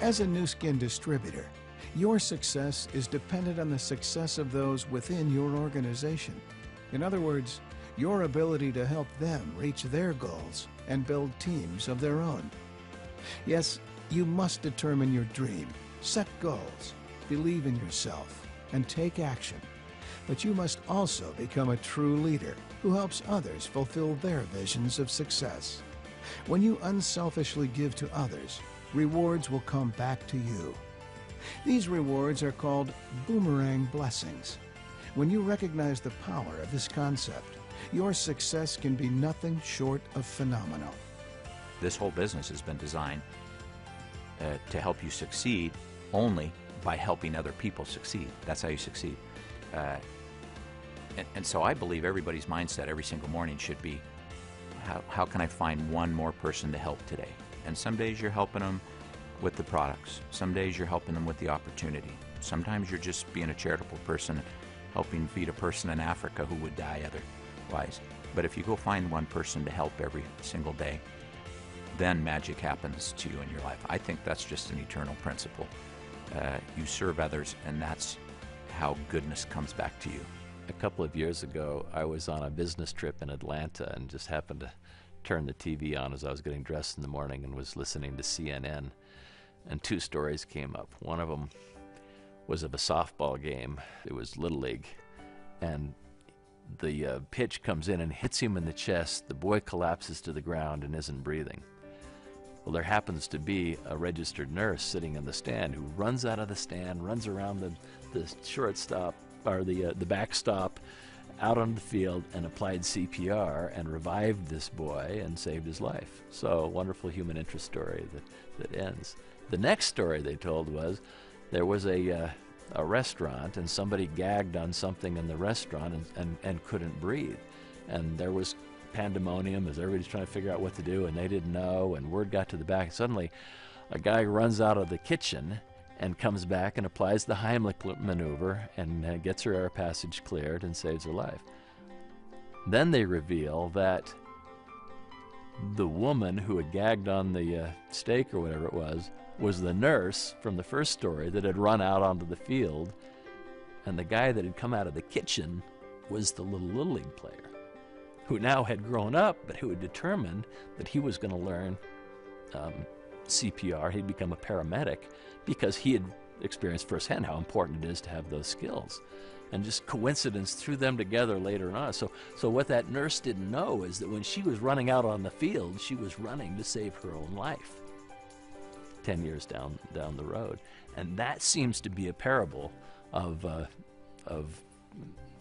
As a new skin distributor, your success is dependent on the success of those within your organization. In other words, your ability to help them reach their goals and build teams of their own. Yes, you must determine your dream, set goals, believe in yourself, and take action. But you must also become a true leader who helps others fulfill their visions of success. When you unselfishly give to others, rewards will come back to you. These rewards are called boomerang blessings. When you recognize the power of this concept, your success can be nothing short of phenomenal. This whole business has been designed to help you succeed only by helping other people succeed. That's how you succeed. And so I believe everybody's mindset every single morning should be, how can I find one more person to help today? And some days you're helping them with the products. Some days you're helping them with the opportunity. Sometimes you're just being a charitable person, helping feed a person in Africa who would die otherwise. But if you go find one person to help every single day, then magic happens to you in your life. I think that's just an eternal principle. You serve others, and that's how goodness comes back to you. A couple of years ago, I was on a business trip in Atlanta and just happened to turn the TV on as I was getting dressed in the morning and was listening to CNN, and two stories came up. One of them was of a softball game. It was Little League, and the pitch comes in and hits him in the chest. The boy collapses to the ground and isn't breathing. Well, there happens to be a registered nurse sitting in the stand who runs out of the stand, runs around the shortstop, or the backstop, out on the field, and applied CPR and revived this boy and saved his life. So, a wonderful human interest story that ends. The next story they told was there was a restaurant, and somebody gagged on something in the restaurant and couldn't breathe. And there was pandemonium as everybody's trying to figure out what to do, and they didn't know, and word got to the back. Suddenly, a guy runs out of the kitchen and comes back and applies the Heimlich maneuver and gets her air passage cleared and saves her life. Then they reveal that the woman who had gagged on the steak or whatever it was the nurse from the first story that had run out onto the field, and the guy that had come out of the kitchen was the Little League player, who now had grown up, but who had determined that he was going to learn CPR. He'd become a paramedic because he had experienced firsthand how important it is to have those skills. And just coincidence threw them together later on. So what that nurse didn't know is that when she was running out on the field, she was running to save her own life 10 years down the road. And that seems to be a parable of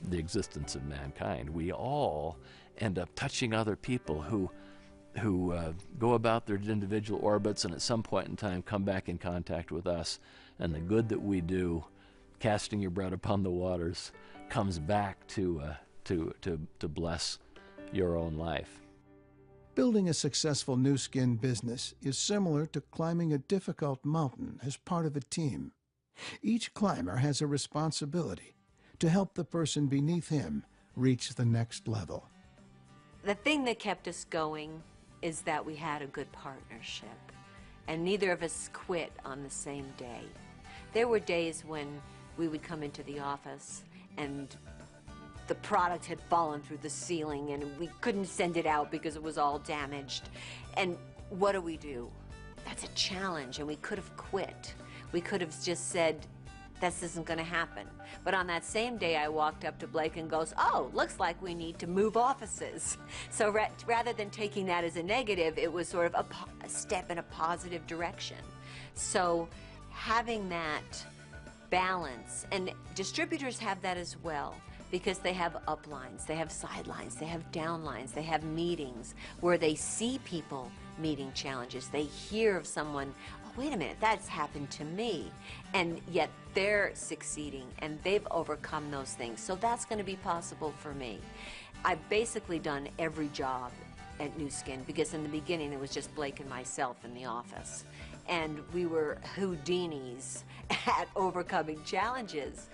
the existence of mankind. We all end up touching other people who go about their individual orbits and at some point in time come back in contact with us, and the good that we do, casting your bread upon the waters, comes back to bless your own life. Building a successful new skin business is similar to climbing a difficult mountain as part of a team. Each climber has a responsibility to help the person beneath him reach the next level. The thing that kept us going is that we had a good partnership, and neither of us quit on the same day. There were days when we would come into the office and the product had fallen through the ceiling and we couldn't send it out because it was all damaged. And what do? That's a challenge, and we could have quit. We could have just said, this isn't going to happen. But on that same day, I walked up to Blake and goes, oh, looks like we need to move offices. So rather than taking that as a negative, it was sort of a step in a positive direction. So having that balance, and distributors have that as well, because they have uplines, they have sidelines, they have downlines, they have meetings where they see people meeting challenges. They hear of someone, oh, wait a minute, that's happened to me. And yet they're succeeding and they've overcome those things. So that's going to be possible for me. I've basically done every job at New Skin, because in the beginning it was just Blake and myself in the office. and we were Houdinis at overcoming challenges.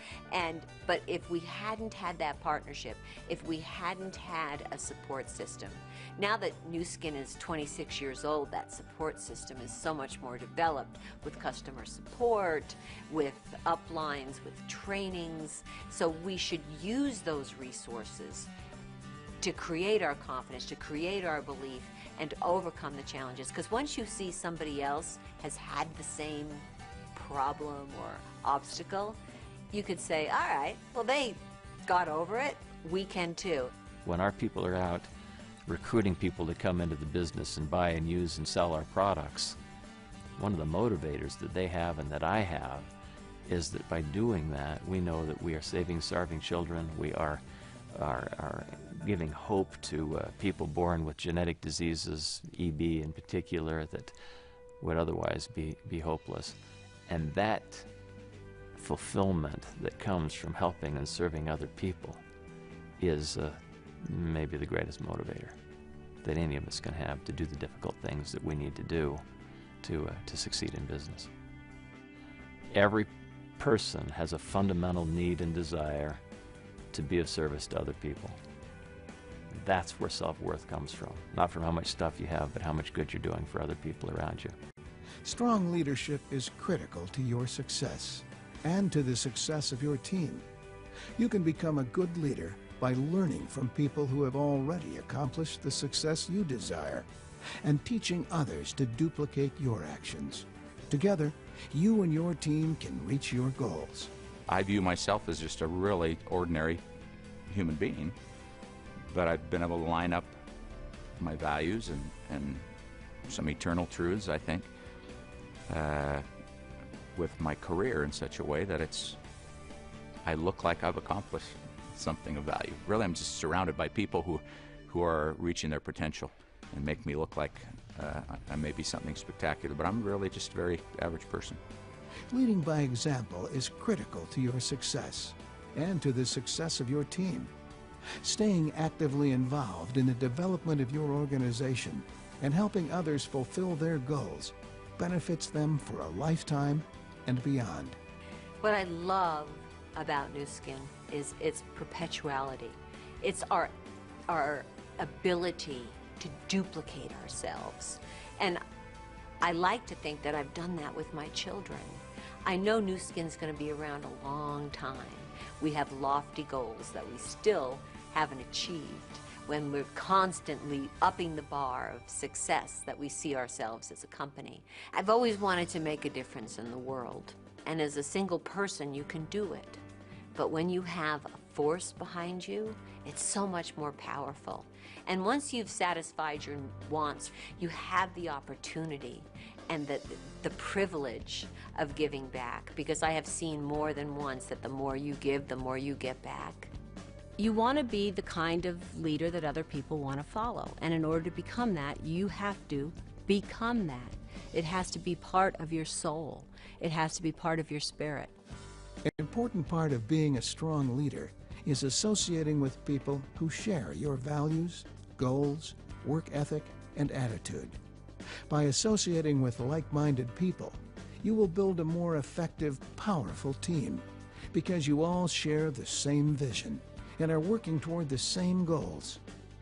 But if we hadn't had that partnership, if we hadn't had a support system, now that Nu Skin is 26 years old, that support system is so much more developed with customer support, with uplines, with trainings. So we should use those resources to create our confidence, to create our belief, and to overcome the challenges. Because once you see somebody else has had the same problem or obstacle, you could say, all right, well, they got over it, we can too. When our people are out recruiting people to come into the business and buy and use and sell our products, one of the motivators that they have and that I have is that by doing that, we know that we are saving starving children, we are giving hope to people born with genetic diseases, EB in particular, that would otherwise be hopeless. And that fulfillment that comes from helping and serving other people is maybe the greatest motivator that any of us can have to do the difficult things that we need to do to succeed in business. Every person has a fundamental need and desire to be of service to other people. That's where self-worth comes from. Not from how much stuff you have, but how much good you're doing for other people around you. Strong leadership is critical to your success and to the success of your team. You can become a good leader by learning from people who have already accomplished the success you desire and teaching others to duplicate your actions. Together, you and your team can reach your goals. I view myself as just a really ordinary human being, but I've been able to line up my values and some eternal truths, I think, with my career in such a way that I look like I've accomplished something of value. Really, I'm just surrounded by people who are reaching their potential and make me look like I may be something spectacular, but I'm really just a very average person. Leading by example is critical to your success and to the success of your team. Staying actively involved in the development of your organization and helping others fulfill their goals benefits them for a lifetime and beyond. What I love about Nu Skin is its perpetuality. It's our ability to duplicate ourselves. And I like to think that I've done that with my children. I know Nu Skin's going to be around a long time. We have lofty goals that we still haven't achieved when we're constantly upping the bar of success that we see ourselves as a company. I've always wanted to make a difference in the world, and as a single person you can do it. But when you have a force behind you, it's so much more powerful. And once you've satisfied your wants, you have the opportunity and the privilege of giving back, because I have seen more than once that the more you give, the more you get back. You want to be the kind of leader that other people want to follow. And in order to become that, you have to become that. It has to be part of your soul. It has to be part of your spirit. An important part of being a strong leader is associating with people who share your values, goals, work ethic, and attitude. By associating with like-minded people, you will build a more effective, powerful team because you all share the same vision and are working toward the same goals.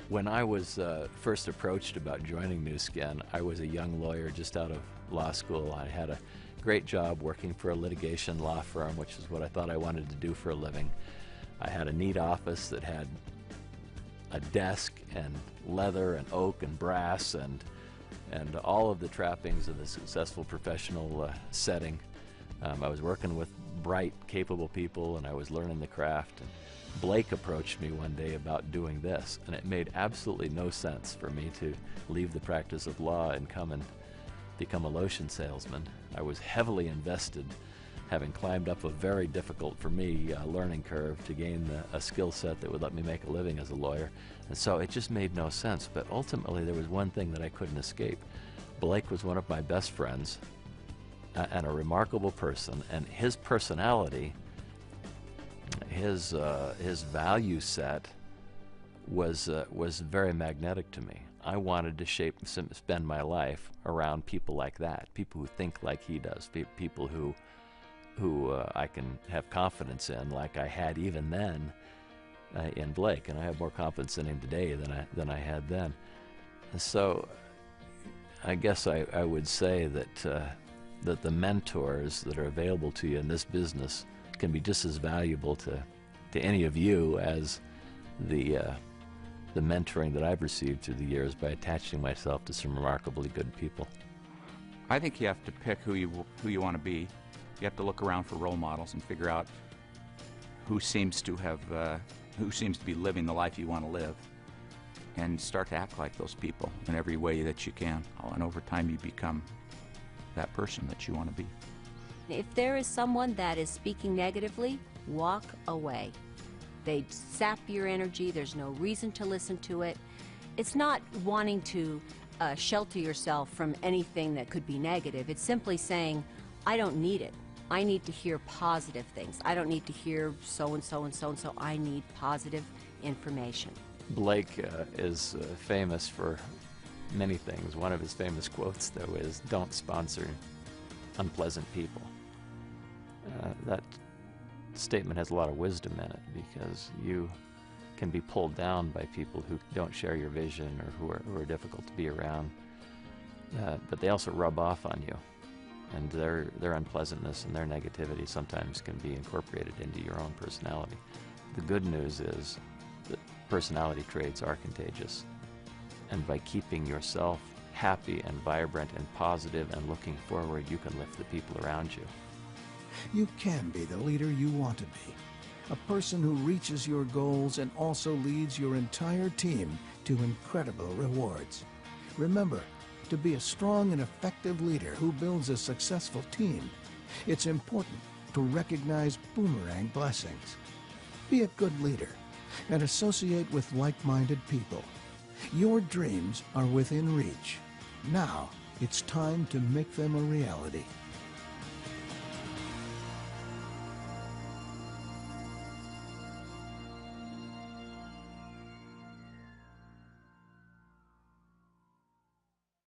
When I was first approached about joining Nu Skin, I was a young lawyer just out of law school. I had a great job working for a litigation law firm, which is what I thought I wanted to do for a living. I had a neat office that had a desk and leather and oak and brass and all of the trappings of a successful professional setting. I was working with bright, capable people, and I was learning the craft. And Blake approached me one day about doing this, and it made absolutely no sense for me to leave the practice of law and come and become a lotion salesman. I was heavily invested, having climbed up a very difficult, for me, learning curve to gain a skill set that would let me make a living as a lawyer. And so it just made no sense. But ultimately, there was one thing that I couldn't escape. Blake was one of my best friends and a remarkable person, and his personality, his value set was very magnetic to me. I wanted to spend my life around people like that, people who think like he does, people who I can have confidence in, like I had even then in Blake, and I have more confidence in him today than I had then. So I guess I would say that the mentors that are available to you in this business can be just as valuable to any of you as the mentoring that I've received through the years by attaching myself to some remarkably good people. I think you have to pick who you want to be. You have to look around for role models and figure out who seems to be living the life you want to live, and start to act like those people in every way that you can. And over time, you become that person that you want to be. If there is someone that is speaking negatively, walk away. They sap your energy. There's no reason to listen to it. It's not wanting to shelter yourself from anything that could be negative. It's simply saying, I don't need it. I need to hear positive things. I don't need to hear so-and-so and so-and-so. I need positive information. Blake is famous for many things. One of his famous quotes, though, is, "Don't sponsor unpleasant people." That statement has a lot of wisdom in it, because you can be pulled down by people who don't share your vision or who are difficult to be around. But they also rub off on you, and their unpleasantness and their negativity sometimes can be incorporated into your own personality. The good news is that personality traits are contagious, and by keeping yourself happy and vibrant and positive and looking forward, you can lift the people around you. You can be the leader you want to be, a person who reaches your goals and also leads your entire team to incredible rewards. Remember, to be a strong and effective leader who builds a successful team, it's important to recognize boomerang blessings. Be a good leader and associate with like-minded people. Your dreams are within reach. Now it's time to make them a reality.